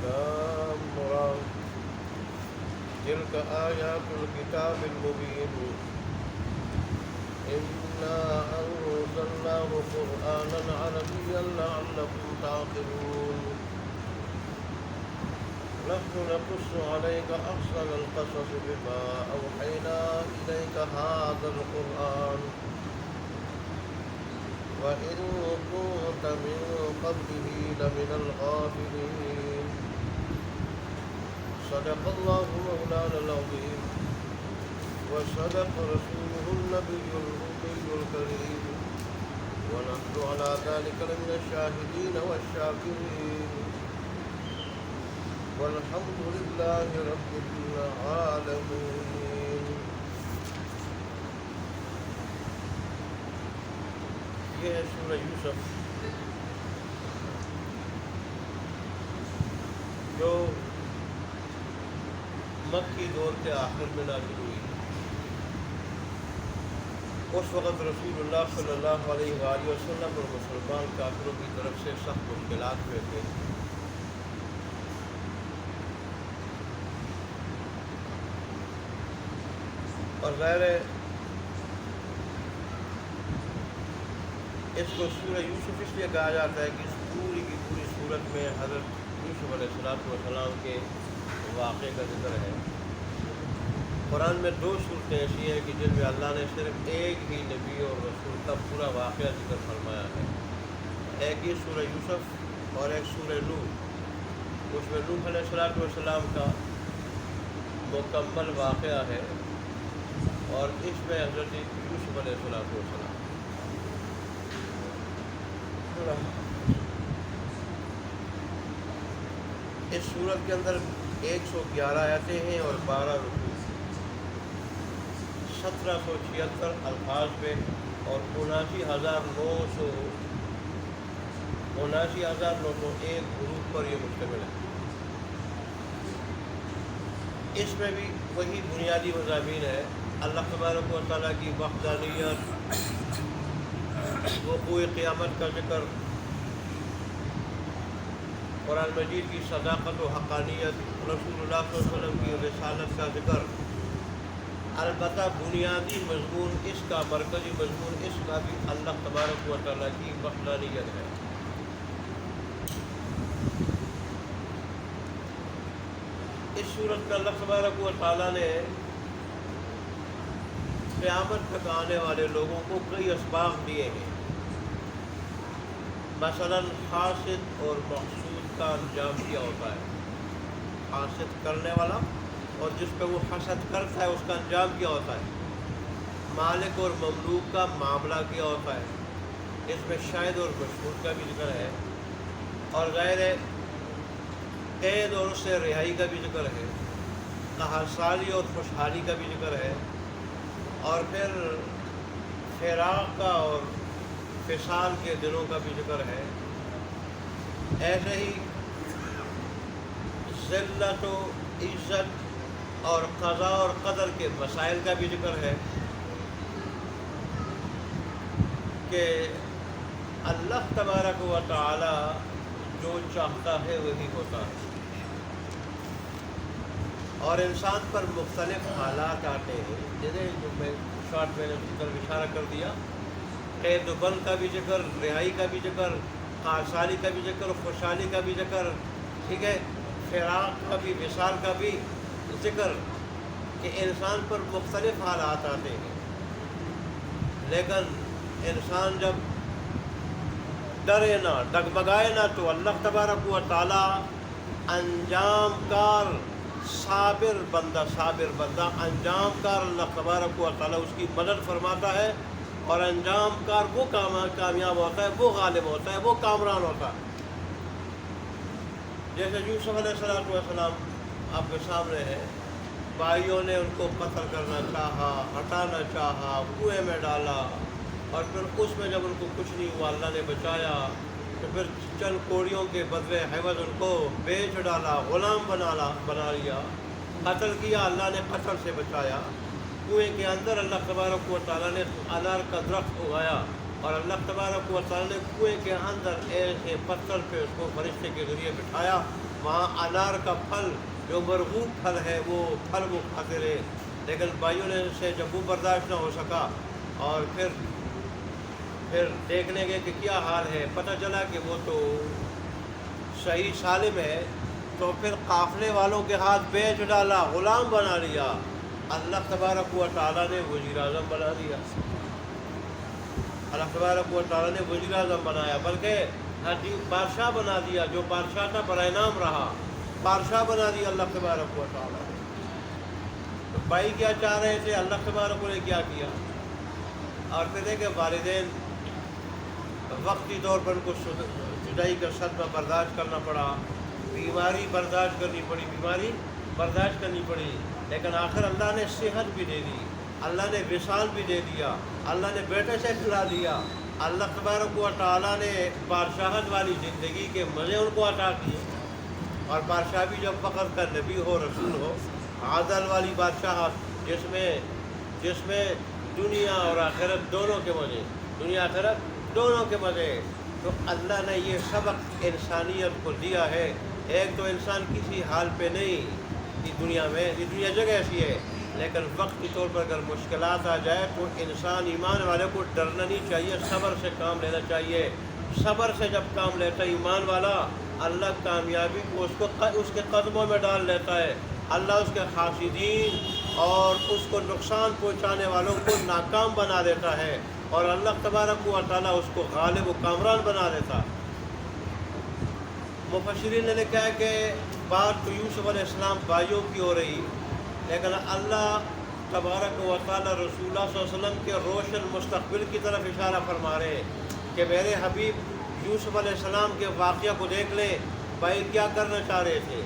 لام را تلك آيات الكتاب المبين إنا أنزلناه قرآنا عربيا لعلكم تعقلون نحن نقص عليك أحسن القصص بما أوحينا إليك هذا القرآن وإن كنت من قبله لمن الغافلين صدق الله مولانا العظيم وصدق رسوله النبي الأمي الكريم ونحن على ذلك لمن الشاهدين والشاكرين والحمد لله رب العالمين. یہ ہے سورہ یوسف جو مکی دور کے آخر میں نازل ہوئی. اس وقت رسول اللہ صلی اللہ علیہ وآلہ وسلم اور مسلمان کافروں کی طرف سے سخت مشکلات میں تھے. اور ظاہر ہے اس کو سورہ یوسف اس لیے کہا جاتا ہے کہ اس پوری کی پوری صورت میں حضرت یوسف علیہ السلام کے واقعے کا ذکر ہے. قرآن میں 2 صورتیں ایسی ہیں کہ جن میں اللہ نے صرف ایک ہی نبی اور رسول کا پورا واقعہ ذکر فرمایا ہے. ایک یہ سورہ یوسف اور ایک سورہ نوح. اس میں نوح علیہ السلام کا مکمل واقعہ ہے اور اس میں حضرت یوسف علیہ السلام. اس سورت کے اندر 111 آیتیں ہیں اور 12 رکوع. 1776 الفاظ پہ اور 79,901 حروف پر یہ مشتمل ہے. اس میں بھی وہی بنیادی مضامین ہے. اللہ تبارک و تعالیٰ کی وحدانیت، وقوع قیامت کا ذکر، قرآن مجید کی صداقت و حقانیت، رسول اللہ صلی اللہ علیہ وسلم کی رسالت کا ذکر. البتہ بنیادی مضمون اس کا، مرکزی مضمون اس کا بھی اللہ تبارک و تعالیٰ کی وحدانیت ہے. اس صورت میں اللہ تبارک و تعالیٰ نے قیامت تک آنے والے لوگوں کو کئی اسباق دیے ہیں. مثلا حاسد اور محسود کا انجام کیا ہوتا ہے. حاسد کرنے والا اور جس پہ وہ حسد کرتا ہے اس کا انجام کیا ہوتا ہے. مالک اور مملوک کا معاملہ کیا ہوتا ہے. اس میں شاہد اور مشہور کا بھی ذکر ہے اور ظاہر ہے قید اور اس سے رہائی کا بھی ذکر ہے. قحطسالی اور خوشحالی کا بھی ذکر ہے اور پھر فراق کا اور فصال کے دنوں کا بھی ذکر ہے. ایسے ہی ذلت و عزت اور قضاء اور قدر کے مسائل کا بھی ذکر ہے کہ اللہ تبارک و تعالی جو چاہتا ہے وہی ہوتا ہے اور انسان پر مختلف حالات آتے ہیں جنہیں جو میں شارٹ میں نے اس طرف اشارہ کر دیا. قید و بند کا بھی ذکر، رہائی کا بھی ذکر، قحطسالی کا بھی ذکر، خوشحالی کا بھی ذکر، ٹھیک ہے، فراق کا بھی، وصال کا بھی ذکر کہ انسان پر مختلف حالات آتے ہیں. لیکن انسان جب ڈرے نہ، ڈگمگائے نہ تو اللہ تبارک و تعالی انجام کار صابر بندہ انجام کار اللہ تبارک و تعالی اس کی مدد فرماتا ہے اور انجام کار وہ کامیاب ہوتا ہے، وہ غالب ہوتا ہے، وہ کامران ہوتا ہے. جیسے یوسف علیہ السلام آپ کے سامنے ہے. بھائیوں نے ان کو قتل کرنا چاہا، ہٹانا چاہا، کنویں میں ڈالا اور پھر اس میں جب ان کو کچھ نہیں ہوا اللہ نے بچایا تو پھر چند کوڑیوں کے بدلے عوض ان کو بیچ ڈالا، غلام بنا لیا، قتل کیا، اللہ نے قتل سے بچایا. کنویں کے اندر اللہ تبارک و تعالیٰ نے انار کا درخت اگایا اور اللہ تبارک و تعالیٰ نے کنویں کے اندر ایسے پتھر پہ اس کو فرشتے کے ذریعے بٹھایا، وہاں انار کا پھل جو مرغوب پھل ہے وہ پھل وہ کھاتے رہے، لیکن بھائیوں نے سے جب وہ برداشت نہ ہو سکا اور پھر دیکھنے گئے کہ کیا حال ہے، پتہ چلا کہ وہ تو صحیح سالم ہے، تو پھر قافلے والوں کے ہاتھ بیچ ڈالا، غلام بنا لیا، اللہ تبارک و تعالیٰ نے وزیر اعظم بنا دیا، اللہ تبارک و تعالیٰ نے وزیر اعظم بنایا، بلکہ بادشاہ بنا دیا، جو بادشاہ تھا برائے نام رہا، بادشاہ بنا دیا اللہ تبارک و تعالیٰ نے۔ تو بھائی کیا چاہ رہے تھے، اللہ تبارک نے کیا کیا، اور پھر دیکھیں والدین وقتی طور پر ان کو جدائی کا صدمہ برداشت کرنا پڑا، بیماری برداشت کرنی پڑی، لیکن آخر اللہ نے صحت بھی دے دی، اللہ نے وصال بھی دے دیا، اللہ نے بیٹے سے کھلا دیا، اللہ تبارک و تعالیٰ نے بادشاہت والی زندگی کے مزے ان کو عطا کیے، اور بادشاہ بھی جب وقت کا نبی ہو، رسول ہو، عادل والی بادشاہت جس میں دنیا اور آخرت دونوں کے مزے، دنیا آخرت دونوں کے مزے، تو اللہ نے یہ سبق انسانیت کو دیا ہے۔ ایک تو انسان کسی حال پہ نہیں، یہ دنیا جگہ ایسی ہے، لیکن وقتی طور پر اگر مشکلات آ جائے تو انسان ایمان والے کو ڈرنا نہیں چاہیے، صبر سے کام لینا چاہیے۔ صبر سے جب کام لیتا ہے ایمان والا، اللہ کامیابی کو اس کے قدموں میں ڈال لیتا ہے، اللہ اس کے حاسدین اور اس کو نقصان پہنچانے والوں کو ناکام بنا دیتا ہے، اور اللہ تبارک و تعالیٰ اس کو غالب و کامران بنا دیتا۔ مفسرین نے لکھا ہے کہ بات تو یوسف علیہ السلام بھائیوں کی ہو رہی، لیکن اللہ تبارک و تعالیٰ رسول اللہ صلی اللہ علیہ وسلم کے روشن مستقبل کی طرف اشارہ فرما رہے ہیں کہ میرے حبیب یوسف علیہ السلام کے واقعہ کو دیکھ لیں، بھائی کیا کرنا چاہ رہے تھے،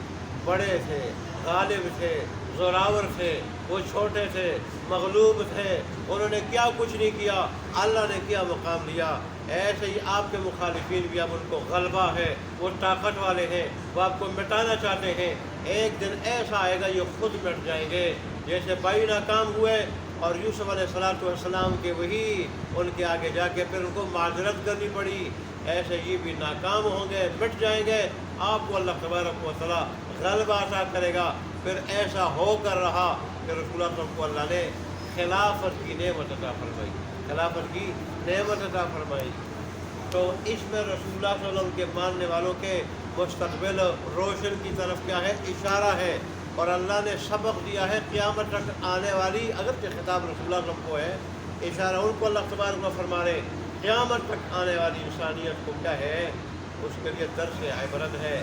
بڑے تھے، غالب تھے، زوراور تھے، وہ چھوٹے تھے، مغلوب تھے، انہوں نے کیا کچھ نہیں کیا، اللہ نے کیا مقام لیا۔ ایسے ہی آپ کے مخالفین بھی اب ان کو غلبہ ہے، وہ طاقت والے ہیں، وہ آپ کو مٹانا چاہتے ہیں، ایک دن ایسا آئے گا یہ خود مٹ جائیں گے، جیسے بھائی ناکام ہوئے اور یوسف علیہ السلام کے وہی ان کے آگے جا کے پھر ان کو معذرت کرنی پڑی، ایسے یہ بھی ناکام ہوں گے، مٹ جائیں گے، آپ کو اللہ تبارک و تعالیٰ غلبہ عطا کرے گا۔ پھر ایسا ہو کر رہا کہ رسول اللہ صلی اللہ علیہ وسلم کو اللہ نے خلافت کی نعمت عطا فرمائی، خلافت کی نعمت عطا فرمائی۔ تو اس میں رسول اللہ صلی اللہ علیہ وسلم کے ماننے والوں کے مستقبل روشن کی طرف کیا ہے، اشارہ ہے، اور اللہ نے سبق دیا ہے قیامت تک آنے والی، اگرچہ خطاب رسول اللہ صلی اللہ علیہ وسلم کو ہے، اشارہ ان کو اللہ تبارک و فرما رہے، قیامت تک آنے والی انسانیت کو کیا ہے، اس کے لیے درس عبرت ہے،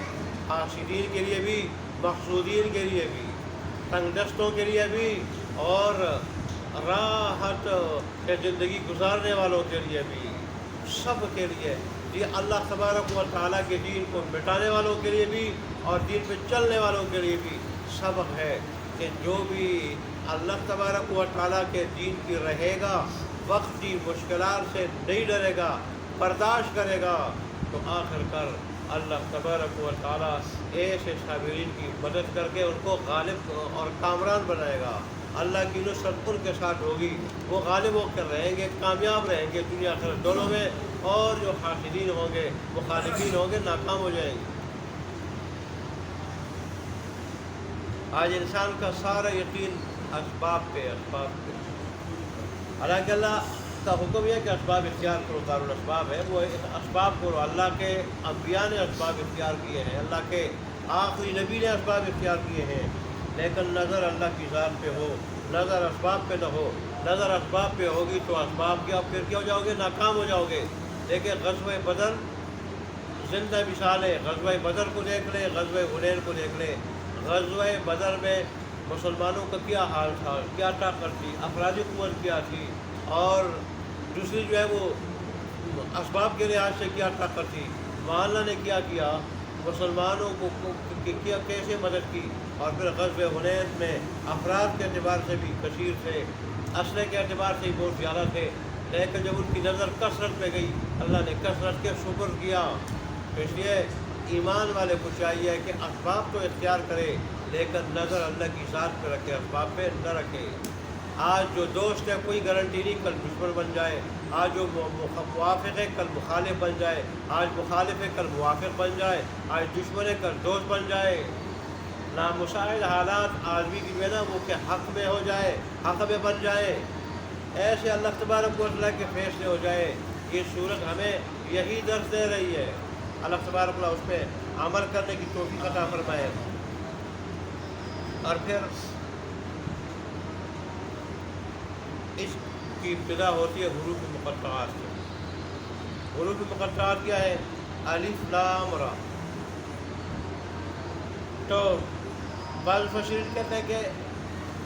حاسدین کے لیے بھی، محسودین کے لیے بھی، تنگ دستوں کے لیے بھی، اور راحت کے زندگی گزارنے والوں کے لیے بھی، سب کے لیے، یہ اللہ تبارک و تعالیٰ کے دین کو مٹانے والوں کے لیے بھی اور دین پہ چلنے والوں کے لیے بھی سبق ہے کہ جو بھی اللہ تبارک و تعالیٰ کے دین کی رہے گا، وقتی مشکلات سے نہیں ڈرے گا، برداشت کرے گا، تو آخر کر اللہ تبارک و تعالیٰ ایسے صابرین کی مدد کر کے ان کو غالب اور کامران بنائے گا، اللہ کی نصرت ان کے ساتھ ہوگی، وہ غالب ہو کر رہیں گے، کامیاب رہیں گے دنیا آخرت دونوں میں، اور جو حاسدین ہوں گے، مخالفین ہوں گے، ناکام ہو جائیں گے۔ آج انسان کا سارا یقین اسباب پہ، حالانکہ اللہ کا حکم یہ کہ اسباب اختیار کرو، دار الاسباب ہے، وہ اسباب کرو، اللہ کے انبیاء نے اسباب اختیار کیے ہیں، اللہ کے آخری نبی نے اسباب اختیار کیے ہیں، لیکن نظر اللہ کی ذات پہ ہو، نظر اسباب پہ نہ ہو، نظر اسباب پہ ہوگی تو اسباب کیا، پھر کیا ہو جاؤ گے، ناکام ہو جاؤ گے۔ دیکھیں غزوہ بدر زندہ مثال ہے، غزوہ بدر کو دیکھ لیں، غزوہ حنین کو دیکھ لیں۔ غزوہ بدر میں مسلمانوں کا کیا حال تھا، کیا طاقت تھی، افرادی قوت کیا تھی، اور دوسری جو ہے وہ اسباب کے لحاظ سے کیا طاقت تھی، وہاں اللہ نے کیا مسلمانوں کو کیا کیسے مدد کی، اور پھر غزوہ حنین میں افراد کے اعتبار سے بھی کثیر تھے، اسلحے کے اعتبار سے بھی بہت زیادہ تھے، لیکن جب ان کی نظر کثرت پہ گئی، اللہ نے کثرت کے شکر کیا۔ اس لیے ایمان والے کو چاہیے کہ اسباب تو اختیار کرے، لیکن نظر اللہ کی ذات پہ رکھے، اسباب پہ نہ رکھے۔ آج جو دوست ہے کوئی گارنٹی نہیں کل دشمن بن جائے، آج جو موافق ہے کل مخالف بن جائے، آج مخالف ہے کل موافق بن جائے، آج دشمن ہے کل دوست بن جائے۔ نامساعد حالات آدمی کی جو ہے نا وہ کہ حق میں ہو جائے، حق میں بن جائے، ایسے اللہ تبارک و تعالیٰ کے فیصلے ہو جائے۔ یہ صورت ہمیں یہی درس دے رہی ہے، اللہ تبارک و تعالیٰ اس پہ عمل کرنے کی توفیق عطا فرمائے۔ اور پھر اس کی ابتدا ہوتی ہے حروف مقطعات سے۔ حروف مقطعات کیا ہے؟ الف لام را۔ تو بعض مفسرین کہتے ہیں کہ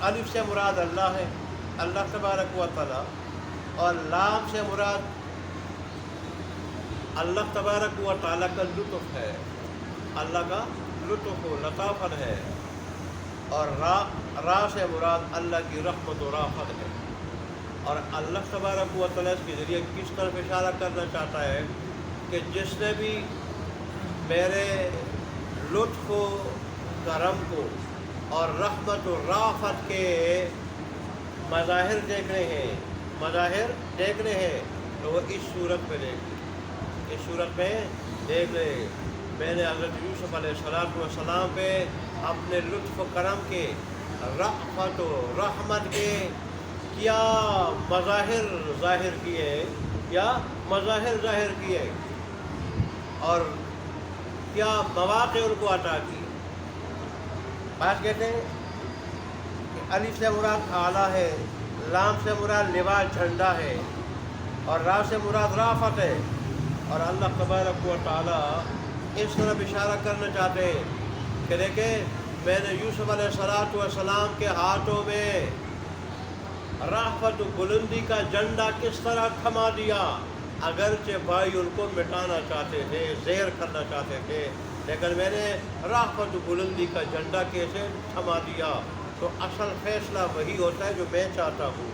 الف سے مراد اللہ ہے، اللہ تبارک و تعالیٰ، اور لام سے مراد اللہ تبارک و تعالیٰ کا لطف ہے، اللہ کا لطف و لطافت ہے، اور را سے مراد اللہ کی رحمت و رافت ہے۔ اور اللہ تبارک و تعالیٰ اس کے ذریعے کس طرف اشارہ کرنا چاہتا ہے کہ جس نے بھی میرے لطف و کرم کو اور رحمت و رافت کے مظاہر دیکھنے ہیں تو وہ اس صورت میں دیکھ لے، اس صورت میں دیکھ لے۔ میں نے حضرت یوسف علیہ السلام پہ اپنے لطف و کرم کے، رأفت و رحمت کے کیا مظاہر ظاہر کیے اور کیا مواقع ان کو عطا کیے۔ بات کہتے ہیں کہ الف سے مراد اعلیٰ ہے، لام سے مراد لواء جھنڈا ہے، اور را سے مراد رافت ہے۔ اور اللہ تبارک و تعالیٰ اس طرف اشارہ کرنا چاہتے ہیں کہ دیکھیں میں نے یوسف علیہ السلام کے ہاتھوں میں رافت و بلندی کا جھنڈا کس طرح تھما دیا، اگرچہ بھائی ان کو مٹانا چاہتے تھے، زہر کرنا چاہتے تھے، لیکن میں نے رافت و بلندی کا جھنڈا کیسے تھما دیا۔ تو اصل فیصلہ وہی ہوتا ہے جو میں چاہتا ہوں۔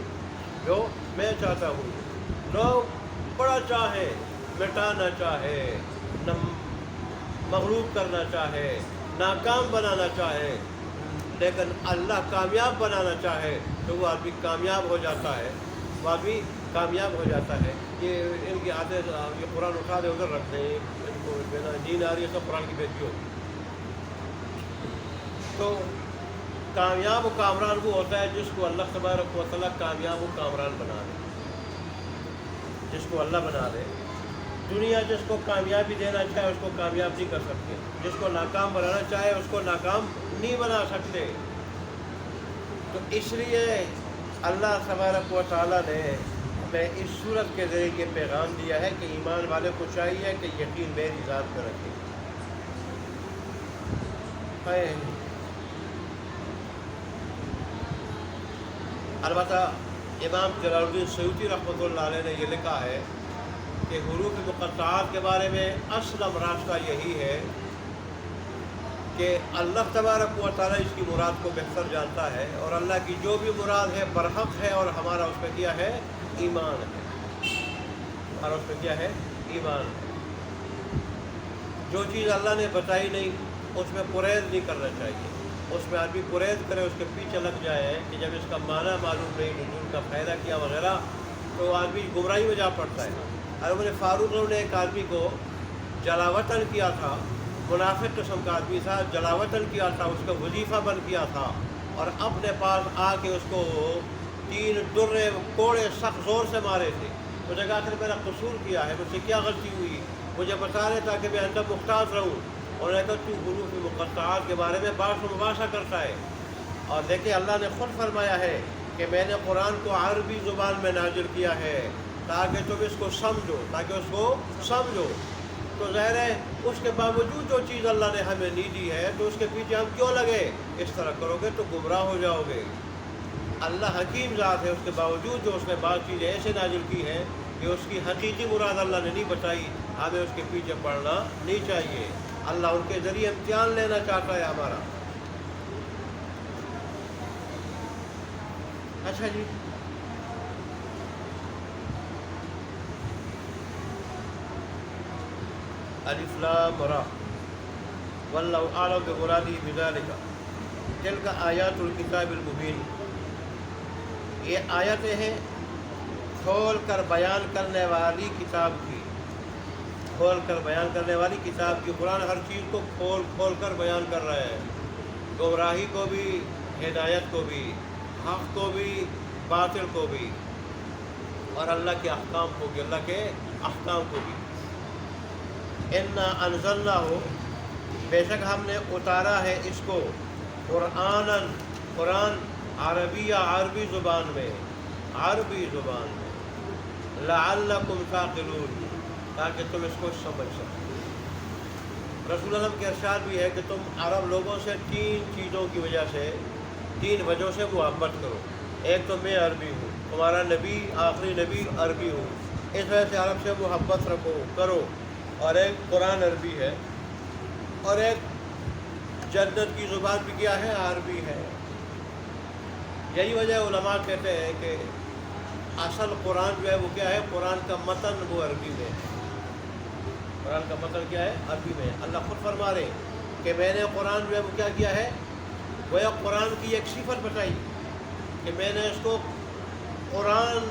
لوگ بڑا چاہے، مٹانا چاہے، مغلوب کرنا چاہے، ناکام بنانا چاہے، لیکن اللہ کامیاب بنانا چاہے تو وہ آدمی کامیاب ہو جاتا ہے۔ یہ ان کی عادت، یہ قرآن اٹھا دے ادھر رکھ دیں، ان کو نیند آ رہی ہے، سب قرآن کی بیٹی ہو۔ تو کامیاب و کامران وہ ہوتا ہے جس کو اللہ تبارک و تعالیٰ کامیاب و کامران بنا دے، جس کو اللہ بنا دے۔ دنیا جس کو کامیابی دینا چاہے اس کو کامیاب نہیں کر سکتے، جس کو ناکام بنانا چاہے اس کو ناکام نہیں بنا سکتے۔ تو اس لیے اللہ تبارک و تعالیٰ نے ہمیں اس صورت کے ذریعے یہ پیغام دیا ہے کہ ایمان والے کو چاہیے کہ یقین میری ذات پہ رکھے۔ البتہ امام جلال الدین سیوطی رحمۃ اللہ علیہ نے یہ لکھا ہے کہ حروف مقطعات کے بارے میں اسلم راستہ یہی ہے کہ اللہ تبارک و تعالیٰ اس کی مراد کو بہتر جانتا ہے، اور اللہ کی جو بھی مراد ہے برحق ہے، اور ہمارا اس پہ کیا ہے؟ ایمان ہے۔ ہمارا اس پہ کیا ہے؟ ایمان ہے۔ جو چیز اللہ نے بتائی نہیں اس میں پریز نہیں کرنا چاہیے، اس میں آدمی پریز کرے، اس کے پیچھے لگ جائے کہ جب اس کا معنی معلوم نہیں، نزول کا فائدہ کیا وغیرہ، تو آدمی گمراہی میں جا پڑتا ہے۔ عمر فاروق نے ایک آدمی کو جلاوطن کیا تھا، منافق قسم کا آدمی تھا، جلاوطن کیا تھا، اس کا وظیفہ بن کیا تھا، اور اپنے پاس آ کے اس کو 3 درے کوڑے سخت زور سے مارے تھے۔ مجھے کہا آخر میرا قصور کیا ہے، مجھ سے کیا غلطی ہوئی، مجھے بتا رہے تاکہ میں اندر محتاط رہوں۔ اور نے کہا تو حروف مقطعات کے بارے میں بحث و مباحثہ کرتا ہے۔ اور دیکھیں اللہ نے خود فرمایا ہے کہ میں نے قرآن کو عربی زبان میں نازل کیا ہے تاکہ تم اس کو سمجھو، تو ظاہر ہے اس کے باوجود جو چیز اللہ نے ہمیں نہیں دی ہے تو اس کے پیچھے ہم کیوں لگے؟ اس طرح کرو گے تو گمراہ ہو جاؤ گے۔ اللہ حکیم ذات ہے، اس کے باوجود جو اس نے بعض چیزیں ایسے نازل کی ہیں کہ اس کی حقیقی مراد اللہ نے نہیں بتائی، ہمیں اس کے پیچھے پڑنا نہیں چاہیے۔ اللہ ان کے ذریعے امتحان لینا چاہتا ہے ہمارا۔ اچھا جی، الف لام را واللہ اعلم بمرادہ بذلک تلک آیات الکتاب المبین۔ یہ آیتیں ہیں کھول کر بیان کرنے والی کتاب کی، کھول کر بیان کرنے والی کتاب کی۔ قرآن ہر چیز کو کھول کھول کر بیان کر رہا ہے، گمراہی کو بھی، ہدایت کو بھی، حق کو بھی، باطل کو بھی، اور اللہ کے احکام کو بھی، اللہ کے احکام کو بھی۔ انا انزلناہ، بے شک ہم نے اتارا ہے اس کو، قرآناً، قرآن عربیہ، عربی زبان میں، عربی زبان میں، لعلکم تعقلون، تاکہ تم اس کو سمجھ سکو۔ رسول اللہ کے ارشاد بھی ہے کہ تم عرب لوگوں سے تین چیزوں کی وجہ سے، تین وجہوں سے محبت کرو۔ ایک تو میں عربی ہوں، تمہارا نبی، آخری نبی عربی ہوں، اس وجہ سے عرب سے محبت رکھو کرو، اور ایک قرآن عربی ہے، اور ایک جنت کی زبان بھی کیا ہے، عربی ہے۔ یہی وجہ علماء کہتے ہیں کہ اصل قرآن جو ہے وہ کیا ہے، قرآن کا متن وہ عربی میں ہے، قرآن کا متن کیا ہے، عربی میں ہے۔ اللہ خود فرما رہے کہ میں نے قرآن جو ہے وہ کیا کیا ہے، وہ قرآن کی ایک صفت بتائی کہ میں نے اس کو قرآن،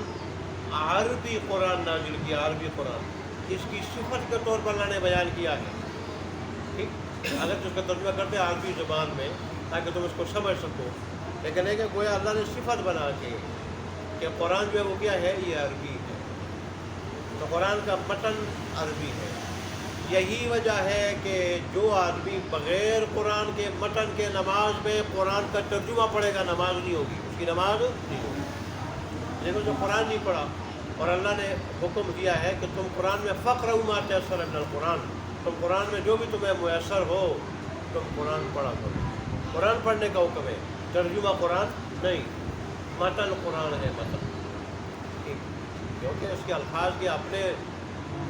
عربی قرآن نازل کیا، عربی قرآن، اس کی صفت کے طور پر اللہ نے بیان کیا ہے۔ ٹھیک، اگر تو اس کا ترجمہ کرتے ہیں عربی زبان میں تاکہ تم اس کو سمجھ سکو، لیکن ہے کہ گویا اللہ نے صفت بنا کے کہ قرآن جو ہے وہ کیا ہے، یہ عربی ہے، تو قرآن کا متن عربی ہے۔ یہی وجہ ہے کہ جو آدمی بغیر قرآن کے متن کے نماز میں قرآن کا ترجمہ پڑھے گا، نماز نہیں ہوگی، اس کی نماز نہیں ہوگی۔ لیکن جو قرآن نہیں پڑھا، اور اللہ نے حکم دیا ہے کہ تم قرآن میں فقرؤ ما تیسر من القرآن، تم قرآن میں جو بھی تمہیں میسر ہو تم قرآن پڑھا کرو۔ قرآن پڑھنے کا حکم ہے، ترجمہ قرآن نہیں، متن قرآن ہے، متن، کیونکہ اس کے الفاظ کے اپنے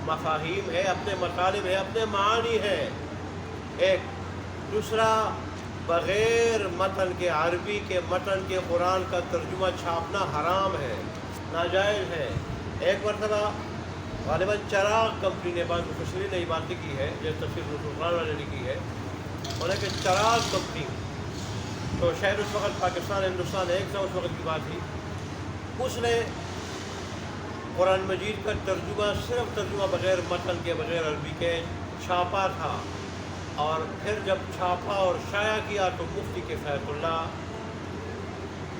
مفاہیم ہے، اپنے مطالب ہے، اپنے معانی ہے۔ ایک دوسرا، بغیر متن کے، عربی کے متن کے قرآن کا ترجمہ چھاپنا حرام ہے، ناجائز ہے۔ ایک مرتبہ غالباً چراغ کمپنی نے، بعض مفسرین نے یہ بات لکھی ہے، جو تفسیر رسول اللہ نے لکھی ہے، انہوں نے کہ چراغ کمپنی، تو شاید اس وقت پاکستان ہندوستان ایک تھا، اس وقت کی بات تھی، اس نے قرآن مجید کا ترجمہ، صرف ترجمہ بغیر متن کے، بغیر عربی کے چھاپا تھا، اور پھر جب چھاپا اور شائع کیا تو مفتی کفایت اللہ،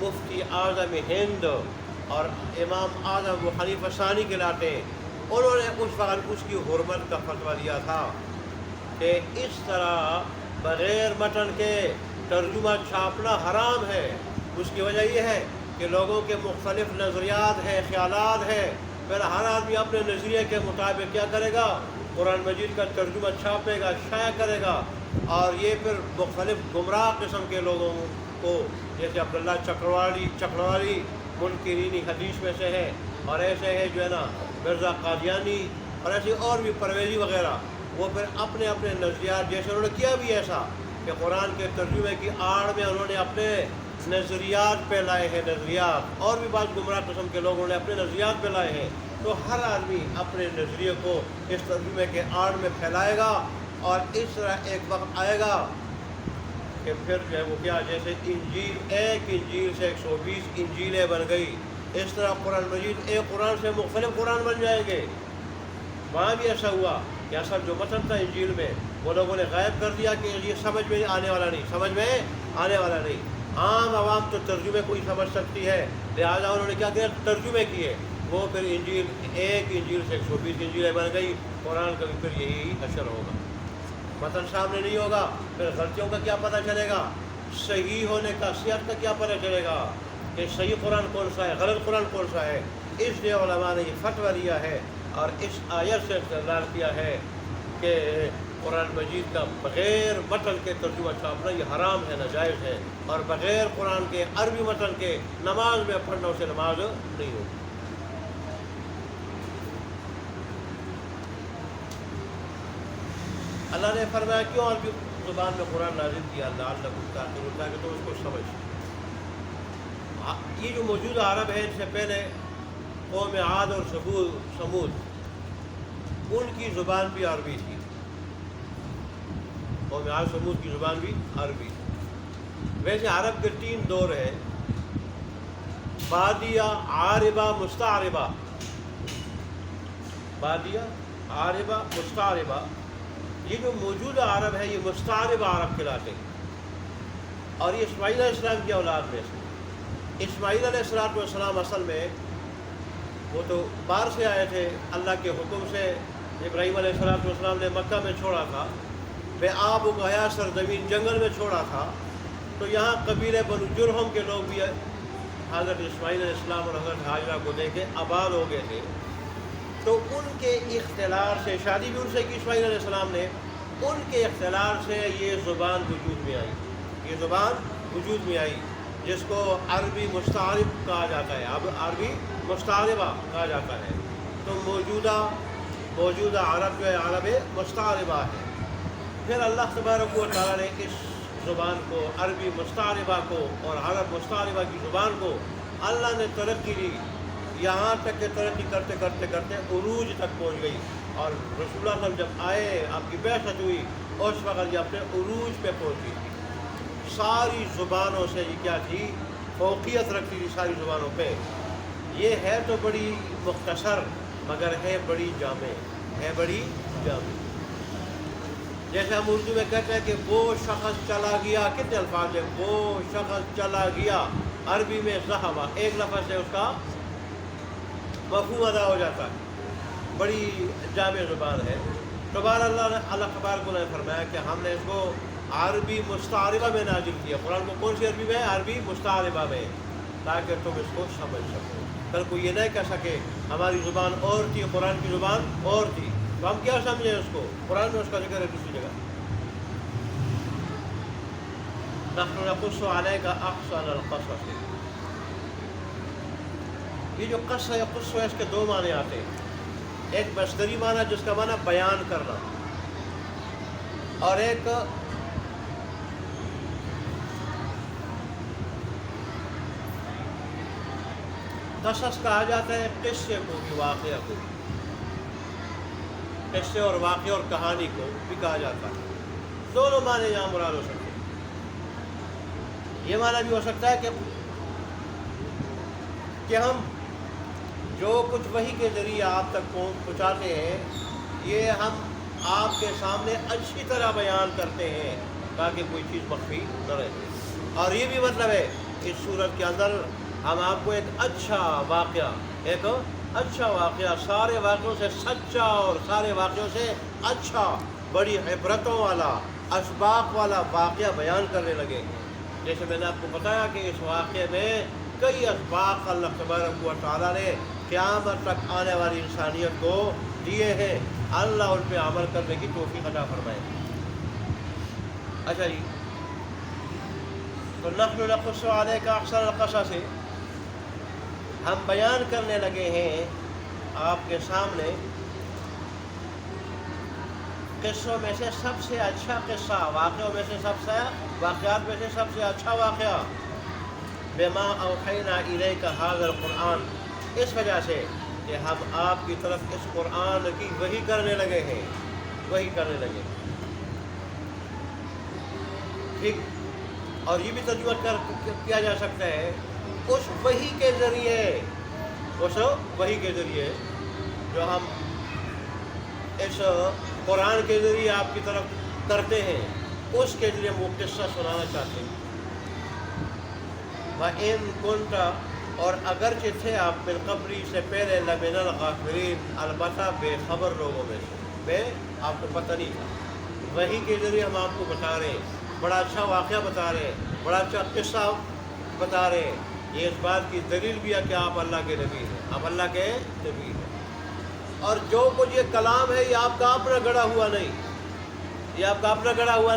مفتی اعظم ہند اور امام اعظم ابو حنیفہ ثانی کہلاتے ہیں، انہوں نے اس وقت اس کی حرمت کا فتویٰ دیا تھا کہ اس طرح بغیر متن کے ترجمہ چھاپنا حرام ہے۔ اس کی وجہ یہ ہے کہ لوگوں کے مختلف نظریات ہیں، خیالات ہیں، پھر ہر آدمی اپنے نظریے کے مطابق کیا کرے گا، قرآن مجید کا ترجمہ چھاپے گا، شائع کرے گا، اور یہ پھر مختلف گمراہ قسم کے لوگوں کو، جیسے عبداللہ چکرواری منکرین حدیث میں سے ہے، اور ایسے ہے جو ہے نا مرزا قادیانی، اور ایسے اور بھی پرویزی وغیرہ، وہ پھر اپنے اپنے نظریات، جیسے انہوں نے کیا بھی ایسا کہ قرآن کے ترجمے کی آڑ میں انہوں نے اپنے نظریات پہ لائے ہیں، نظریات، اور بھی بعض گمراہ قسم کے لوگوں نے اپنے نظریات پہ لائے ہیں، تو ہر آدمی اپنے نظریے کو اس ترجمے کے آڑ میں پھیلائے گا، اور اس طرح ایک وقت آئے گا کہ پھر جو ہے وہ کیا، جیسے انجیل، ایک انجیل سے 120 انجیلیں بن گئی، اس طرح قرآن مجید ایک قرآن سے مختلف قرآن بن جائیں گے۔ وہاں بھی ایسا ہوا کہ اصل جو متن تھا انجیل میں، وہ لوگوں نے غائب کر دیا کہ یہ سمجھ میں آنے والا نہیں، سمجھ میں آنے والا نہیں، عام عوام تو ترجمے کو ہی سمجھ سکتی ہے، لہٰذا انہوں نے کیا کیا، ترجمے کیے، وہ پھر انجیل، ایک انجیل سے 120 انجیلیں بن گئی۔ قرآن کا بھی پھر یہی حشر ہوگا، متن سامنے نہیں ہوگا، پھر غلطیوں کا کیا پتہ چلے گا، صحیح ہونے کا، صحت کا کیا پتہ چلے گا کہ صحیح قرآن کون سا ہے، غلط قرآن کون سا ہے۔ اس لیے علماء نے یہ فتویٰ دیا ہے اور اس آیت سے استدلال کیا ہے کہ قرآن مجید کا بغیر متن کے ترجمہ چھاپنا یہ حرام ہے، ناجائز ہے، اور بغیر قرآن کے عربی متن کے نماز میں پڑھنا اسے نماز نہیں ہوگی۔ اللہ نے فرمایا کیوں عربی زبان میں قرآن نازل کیا، لعلکم تعقلون، تاکہ تم اس کو سمجھ۔ یہ جو موجودہ عرب ہے، ان سے پہلے قوم عاد اور سمود، ان کی زبان بھی عربی تھی، قوم عاد سمود کی زبان بھی عربی تھی۔ ویسے عرب کے 3 دور ہیں، بادیہ عاربہ مستعربہ، بادیہ عاربہ مستعربہ، یہ جو موجودہ عرب ہے یہ مستعرب عرب کہلاتے ہیں، اور یہ اسماعیل علیہ السلام کی اولاد میں سے۔ اسماعیل علیہ السلام اصل میں وہ تو باہر سے آئے تھے، اللہ کے حکم سے ابراہیم علیہ السلام نے مکہ میں چھوڑا تھا، بے آب و گیا سرزمین جنگل میں چھوڑا تھا، تو یہاں قبیلے بنو جرہم کے لوگ بھی حضرت اسماعیل علیہ السلام اور حضرت ہاجرہ کو دے کے آباد ہو گئے تھے۔ تو ان کے اختلاف سے، شادی بھی ان سے کی اسماعیل علیہ السلام نے، ان کے اختلاف سے یہ زبان وجود میں آئی، یہ زبان وجود میں آئی، جس کو عربی مستعرب کہا جاتا ہے، اب عربی مستعربہ کہا جاتا ہے۔ تو موجودہ عرب جو ہے عرب مستعربہ ہے۔ پھر اللہ تبارک و تعالیٰ نے اس زبان کو، عربی مستعربہ کو اور عرب مستعربہ کی زبان کو اللہ نے ترقی دی، یہاں تک کہ ترقی کرتے کرتے کرتے عروج تک پہنچ گئی، اور رسول اللہ صلی اللہ علیہ وسلم جب آئے، آپ کی بعثت ہوئی، اس وقت یہ اپنے عروج پہ پہنچی تھی۔ ساری زبانوں سے یہ کیا تھی؟ فوقیت رکھتی تھی ساری زبانوں پہ۔ یہ ہے تو بڑی مختصر مگر ہے بڑی جامع، ہے بڑی جامع۔ جیسے ہم اردو میں کہتے ہیں کہ وہ شخص چلا گیا، کتنے الفاظ ہیں؟ وہ شخص چلا گیا، عربی میں ذہبہ، ایک لفظ سے اس کا مفہوم ادا ہو جاتا ہے، بڑی جامع زبان ہے۔ تو بہر اللہ تبارک نے فرمایا کہ ہم نے اس کو عربی مستعربہ میں نازل کیا۔ قرآن کو کون سی عربی میں ہے؟ عربی مستعربہ میں، تاکہ تم اس کو سمجھ سکو، کل کوئی یہ نہیں کہہ سکے ہماری زبان اور تھی، قرآن کی زبان اور تھی، تو ہم کیا سمجھیں اس کو؟ قرآن میں اس کا ذکر ہے دوسری جگہ۔ نحن نقص علیک احسن القصص، یہ جو قصہ یا قصہ ہے اس کے دو معنی آتے ہیں، ایک مصدری معنی جس کا معنی بیان کرنا، اور ایک قصص کہا جاتا ہے قصے کو بھی، واقعہ کو، قصے اور واقعہ اور کہانی کو بھی کہا جاتا ہے۔ دونوں معنی یہاں مراد ہو سکتے ہیں۔ یہ معنی بھی ہو سکتا ہے کہ ہم جو کچھ وحی کے ذریعے آپ تک پہنچاتے ہیں، یہ ہم آپ کے سامنے اچھی طرح بیان کرتے ہیں تاکہ کوئی چیز مخفی نہ رہے۔ اور یہ بھی مطلب ہے اس صورت کے اندر ہم آپ کو ایک اچھا واقعہ، سارے واقعوں سے سچا اور سارے واقعوں سے اچھا، بڑی عبرتوں والا، اسباق والا واقعہ بیان کرنے لگے۔ جیسے میں نے آپ کو بتایا کہ اس واقعے میں کئی اسباق اللہ تبارک و تعالیٰ نے قیامت تک آنے والی انسانیت کو دیے ہیں، اللہ ان پہ عمل کرنے کی توفیق عطا فرمائے۔ اچھا جی، تو نحن نقص علیک احسن القصص سے ہم بیان کرنے لگے ہیں آپ کے سامنے قصوں میں سے سب سے اچھا قصہ، واقعات میں سے سب سے اچھا واقعہ، بما اوحینا الیک ھذا القرآن، اس وجہ سے کہ ہم آپ کی طرف اس قرآن کی وحی کرنے لگے ہیں، ٹھیک۔ اور یہ بھی ترجمہ کیا جا سکتا ہے اس وحی کے ذریعے جو ہم اس قرآن کے ذریعے آپ کی طرف کرتے ہیں، اس کے ذریعے وہ قصہ سنانا چاہتے ہیں۔ وَإِن كُنْتَ، اور اگرچہ تھے آپ من قبلی سے پہلے لَمِنَ الْغَافِلِينَ، البتہ بے خبر لوگوں میں سے، آپ کو پتہ نہیں تھا۔ وحی کے ذریعے ہم آپ کو بتا رہے ہیں، بڑا اچھا واقعہ بتا رہے ہیں، بڑا اچھا قصہ بتا رہے ہیں۔ یہ اس بات کی دلیل بھی ہے کہ آپ اللہ کے نبی ہیں، آپ اللہ کے نبی ہیں۔ اور جو کچھ یہ کلام ہے یہ آپ کا اپنا گڑھا ہوا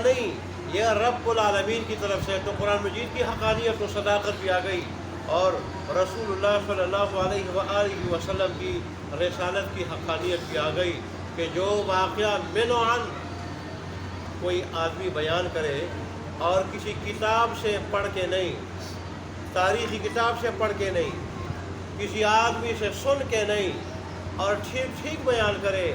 نہیں، یہ رب العالمین کی طرف سے۔ تو قرآن مجید کی حقانیت و صداقت بھی آ گئی، اور رسول اللہ صلی اللہ علیہ وآلہ وسلم کی رسالت کی حقانیت بھی آ گئی کہ جو واقعہ منعن کوئی آدمی بیان کرے اور کسی کتاب سے پڑھ کے نہیں، تاریخی کتاب سے پڑھ کے نہیں، کسی آدمی سے سن کے نہیں، اور ٹھیک بیان کرے،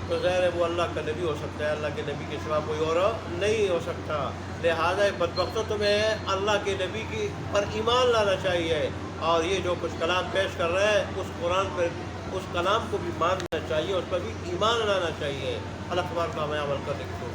تو ظاہر ہے وہ اللہ کا نبی ہو سکتا ہے، اللہ کے نبی کے سوا کوئی اور نہیں ہو سکتا۔ لہٰذا بدبختوں تمہیں اللہ کے نبی کی پر ایمان لانا چاہیے، اور یہ جو کچھ کلام پیش کر رہا ہے اس قرآن پر، اس کلام کو بھی ماننا چاہیے، اس پر بھی ایمان لانا چاہیے۔ اللہ تبارک و تعالیٰ عمل کر دیکھو۔